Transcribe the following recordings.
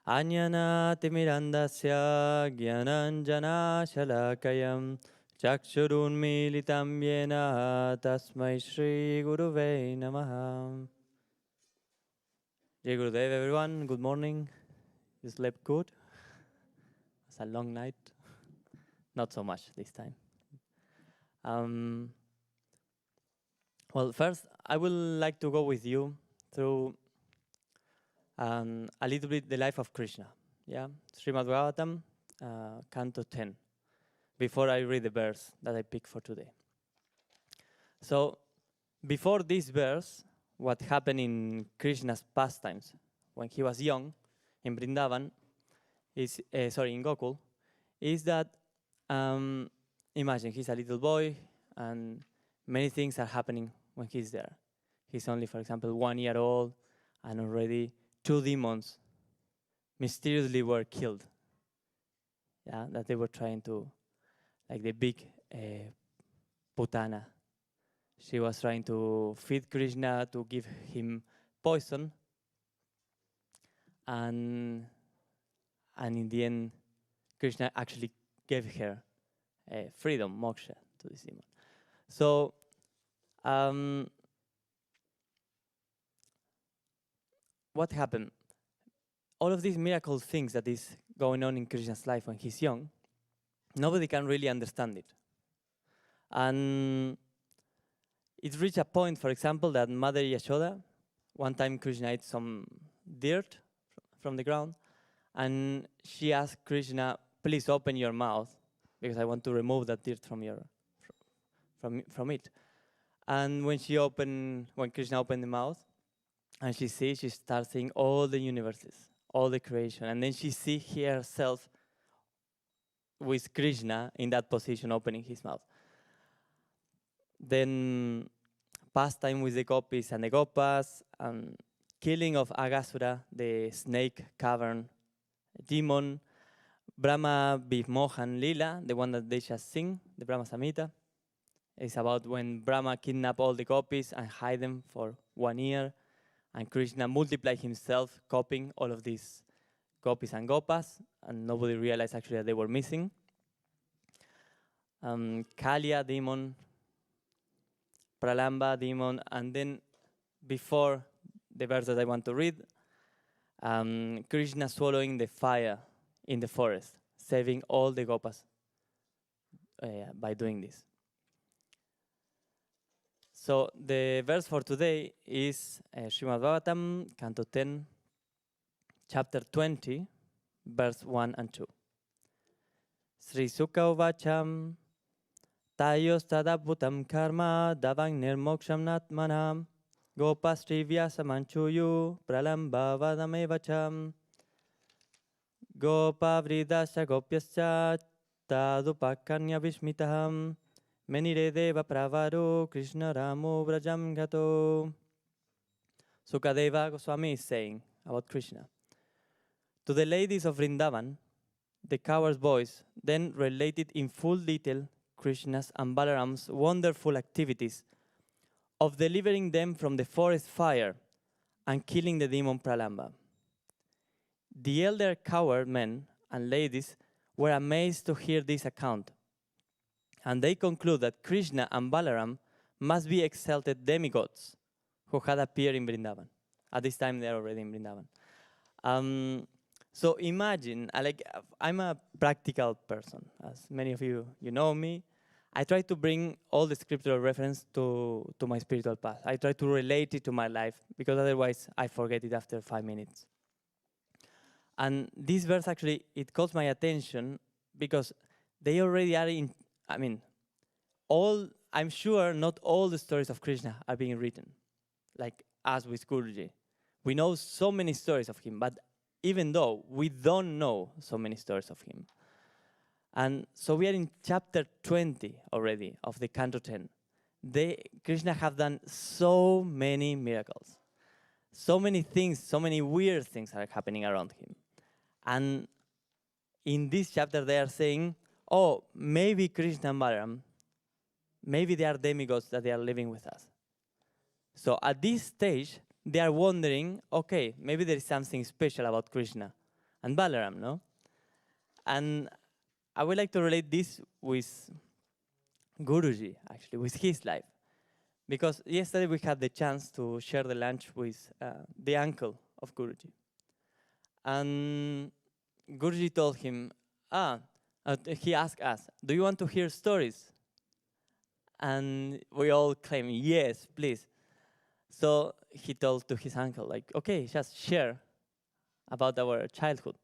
Ajnana-timirandasya jnananjana-shalakayam chakshurunmilitam yena tasmai Shri Guruve Namaha. Jai Gurudev, everyone. Good morning. You slept good? It's a long night. Not so much this time. Well, first, I would like to go with you through a little bit the life of Krishna. Yeah, Shreemad Bhagavatam Canto 10. Before I read the verse that I picked for today. So, before this verse, what happened in Krishna's pastimes when he was young in Vṛndāvana is, in Gokul, is that imagine he's a little boy and many things are happening when he's there. He's only, for example, 1 year old and already 2 demons mysteriously were killed. Yeah, that they were trying to, like the big Putana. She was trying to feed Krishna to give him poison. And in the end, Krishna actually gave her freedom, moksha, to this demon. So, what happened? All of these miracle things that is going on in Krishna's life when he's young, nobody can really understand it. And it reached a point, for example, that Mother Yashoda, one time Krishna ate some dirt from the ground, and she asked Krishna, please open your mouth, because I want to remove that dirt from from it. And when Krishna opened the mouth, and she starts seeing all the universes, all the creation, and then she sees herself with Krishna in that position, opening his mouth. Then pastime with the gopīs and the gopas, killing of Aghasura, the snake cavern demon, Brahma Bhimohan Lila, the one that they just sing, the Brahma Samhita. It's about when Brahma kidnapped all the gopīs and hide them for 1 year, and Krishna multiplied himself, copying all of these gopīs and gopas, and nobody realized actually that they were missing. Kaliya demon, Pralamba demon, and then before the verse that I want to read, Krishna swallowing the fire in the forest, saving all the gopas by doing this. So the verse for today is Shreemad Bhagavatam Canto 10, chapter 20, verse 1 and 2. Sri Sukha uvacham Tayos tadabhutam karma davang nirmoksham natmanam gopastri vyasamanchuyu pralamba vadamevacham gopa vridasya gopyascha tadupakanya vishmitaham menire deva pravaro Krishna ramu vrajam gato. Śukadeva Gosvāmī is saying about Krishna. To the ladies of Vṛndāvana, the coward's voice then related in full detail Krishna's and Balarāma's wonderful activities of delivering them from the forest fire and killing the demon Pralamba. The elder coward men and ladies were amazed to hear this account, and they conclude that Krishna and Balarāma must be exalted demigods who had appeared in Vṛndāvana. At this time, they are already in Vṛndāvana. So imagine, I'm a practical person, as many of you know me. I try to bring all the scriptural reference to my spiritual path. I try to relate it to my life, because otherwise I forget it after 5 minutes. And this verse actually, it calls my attention because they already are in, I'm sure not all the stories of Krishna are being written, like us with Guruji. We know so many stories of him, but even though we don't know so many stories of him. And so we are in chapter 20 already of the Canto 10. Krishna have done so many miracles. So many things, so many weird things are happening around him. And in this chapter they are saying, oh, maybe Krishna and Balarāma, maybe they are demigods that they are living with us. So at this stage, they are wondering, okay, maybe there is something special about Krishna and Balaram, no? And I would like to relate this with Guruji, actually, with his life. Because yesterday we had the chance to share the lunch with the uncle of Guruji. And Guruji told him, he asked us, do you want to hear stories? And we all claimed, yes, please. So he told to his uncle, like, okay, just share about our childhood.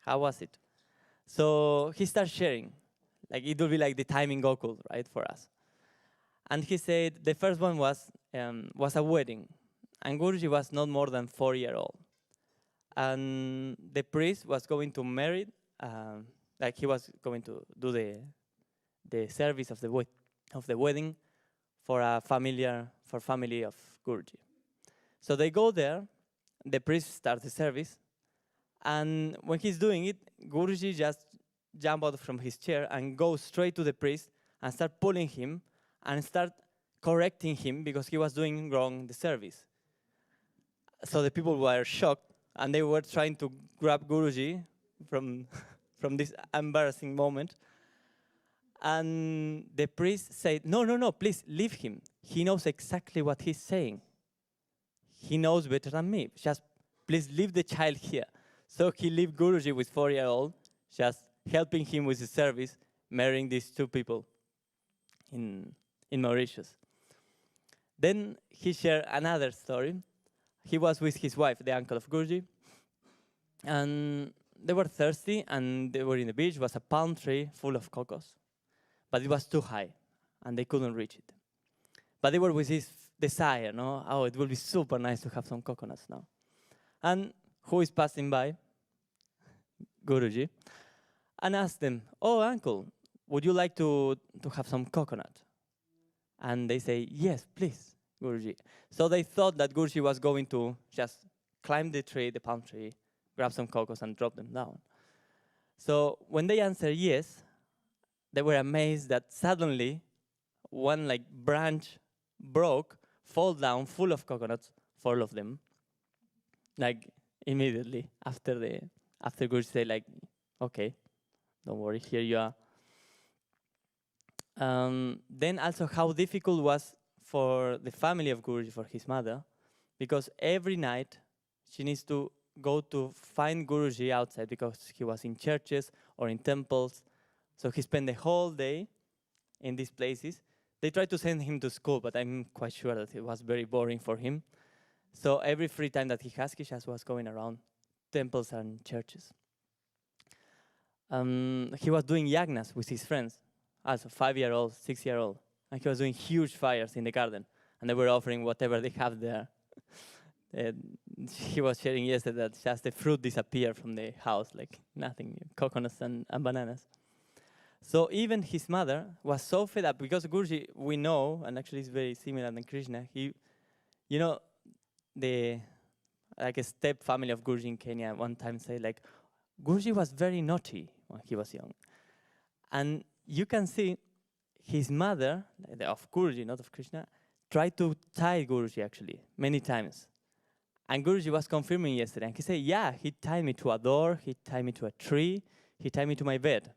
How was it? So he started sharing. Like, it will be like the time in Gokul, right, for us. And he said the first one was a wedding. And Guruji was not more than 4-year-old. And the priest was going to marry, like he was going to do the service of the wedding for family of Guruji. So they go there, the priest starts the service, and when he's doing it, Guruji just jump out from his chair and go straight to the priest and start pulling him and start correcting him because he was doing wrong the service. So the people were shocked and they were trying to grab Guruji from this embarrassing moment. And the priest said, no, please leave him. He knows exactly what he's saying. He knows better than me. Just please leave the child here. So he left Guruji with 4-year-old, just helping him with the service, marrying these two people in Mauritius. Then he shared another story. He was with his wife, the uncle of Guruji, and they were thirsty, and they were in the beach. It was a palm tree full of cocos, but it was too high, and they couldn't reach it. But they were with this desire, no? Oh, it will be super nice to have some coconuts now. And who is passing by? Guruji. And asked them, oh, uncle, would you like to have some coconut? And they say, yes, please, Guruji. So they thought that Guruji was going to just climb the tree, the palm tree, grab some cocos and drop them down. So when they answered yes, they were amazed that suddenly one like branch broke, fall down full of coconuts for all of them. Like immediately after Guruji said like, okay, don't worry, here you are. Then also how difficult was for the family of Guruji, for his mother, because every night she needs to go to find Guruji outside because he was in churches or in temples. So he spent the whole day in these places. They tried to send him to school, but I'm quite sure that it was very boring for him. So every free time that he has, he just was going around temples and churches. He was doing yagnas with his friends, also 5-year-old, 6-year-old. And he was doing huge fires in the garden. And they were offering whatever they have there. He was sharing yesterday that just the fruit disappeared from the house, like nothing, coconuts and bananas. So even his mother was so fed up, because Guruji, we know, and actually it's very similar than Krishna, like a step family of Guruji in Kenya one time said like, Guruji was very naughty when he was young. And you can see his mother, of Guruji, not of Krishna, tried to tie Guruji actually, many times. And Guruji was confirming yesterday, and he said, yeah, he tied me to a door, he tied me to a tree, he tied me to my bed,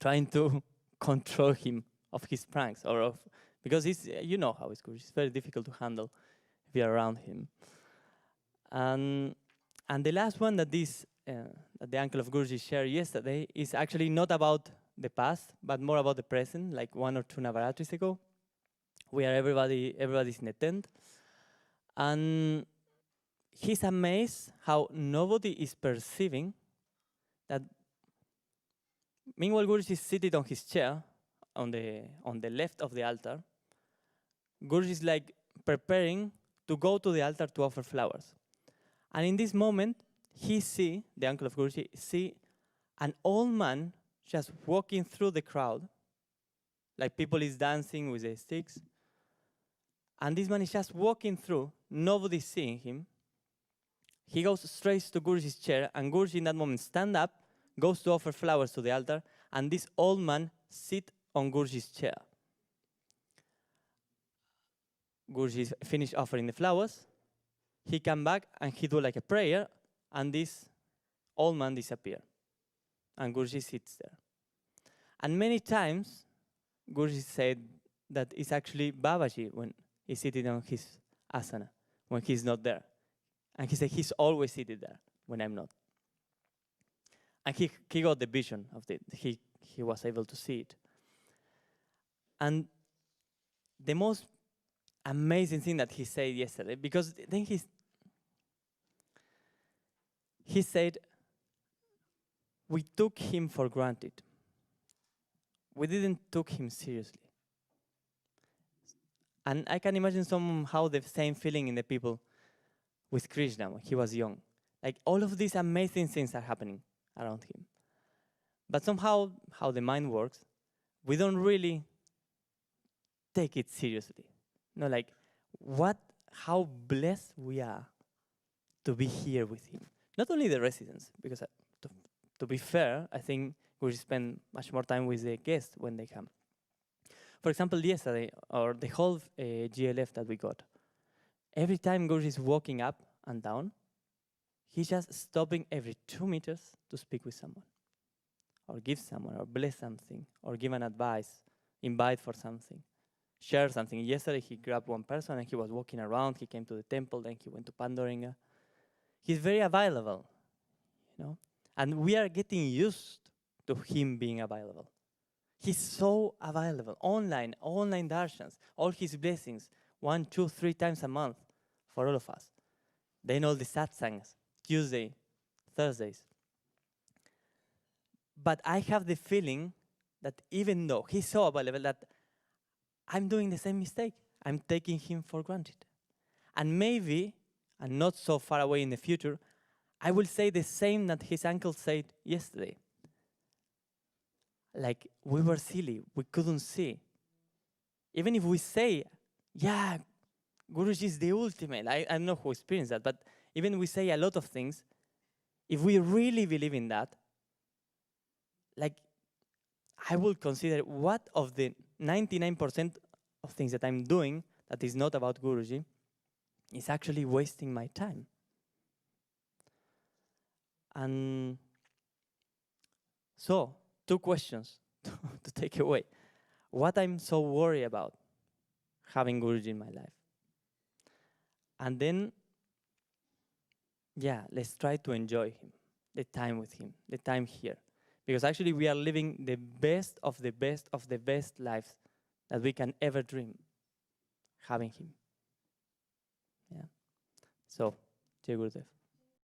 trying to control him of his pranks, because you know how it's Guruji, it's very difficult to handle if you're around him. And the last one that the uncle of Guruji shared yesterday is actually not about the past, but more about the present, like 1 or 2 Navaratris ago. Everybody's in a tent. And he's amazed how nobody is perceiving that meanwhile Guruji is seated on his chair on the left of the altar. Guruji is like preparing to go to the altar to offer flowers. And in this moment, the uncle of Guruji, see an old man just walking through the crowd, like people is dancing with their sticks. And this man is just walking through, nobody's seeing him. He goes straight to Guruji's chair, and Guruji in that moment stand up, goes to offer flowers to the altar, and this old man sit on Guruji's chair. Guruji finished offering the flowers. He come back and he do like a prayer, and this old man disappeared. And Guruji sits there. And many times, Guruji said that it's actually Babaji when he's sitting on his asana, when he's not there. And he said he's always seated there when I'm not. And he got the vision of it. He was able to see it. And the most amazing thing that he said yesterday, because then he said, we took him for granted. We didn't took him seriously. And I can imagine somehow the same feeling in the people with Krishna when he was young. Like all of these amazing things are happening around him. But somehow, how the mind works, we don't really take it seriously. Like how blessed we are to be here with him. Not only the residents, because to be fair, I think we spend much more time with the guests when they come. For example, yesterday, or the whole GLF that we got, every time Guruji is walking up and down, he's just stopping every 2 meters to speak with someone, or give someone, or bless something, or give an advice, invite for something, share something. Yesterday, he grabbed one person and he was walking around. He came to the temple, then he went to Pandoringa. He's very available, and we are getting used to him being available. He's so available, online darshans, all his blessings, 1, 2, 3 times a month for all of us. Then all the satsangs, Tuesday, Thursdays. But I have the feeling that even though he's so available, that I'm doing the same mistake. I'm taking him for granted. And maybe, and not so far away in the future, I will say the same that his uncle said yesterday. Like, we were silly, we couldn't see. Even if we say, yeah, Guruji is the ultimate, I don't know who experienced that, but even we say a lot of things, if we really believe in that, like, I will consider what of the 99% of things that I'm doing that is not about Guruji is actually wasting my time. And so, 2 questions to take away. What I'm so worried about having Guruji in my life. And then, let's try to enjoy him, the time with him, the time here. Because actually we are living the best of the best of the best lives that we can ever dream, having him. So, Jai Gurudev.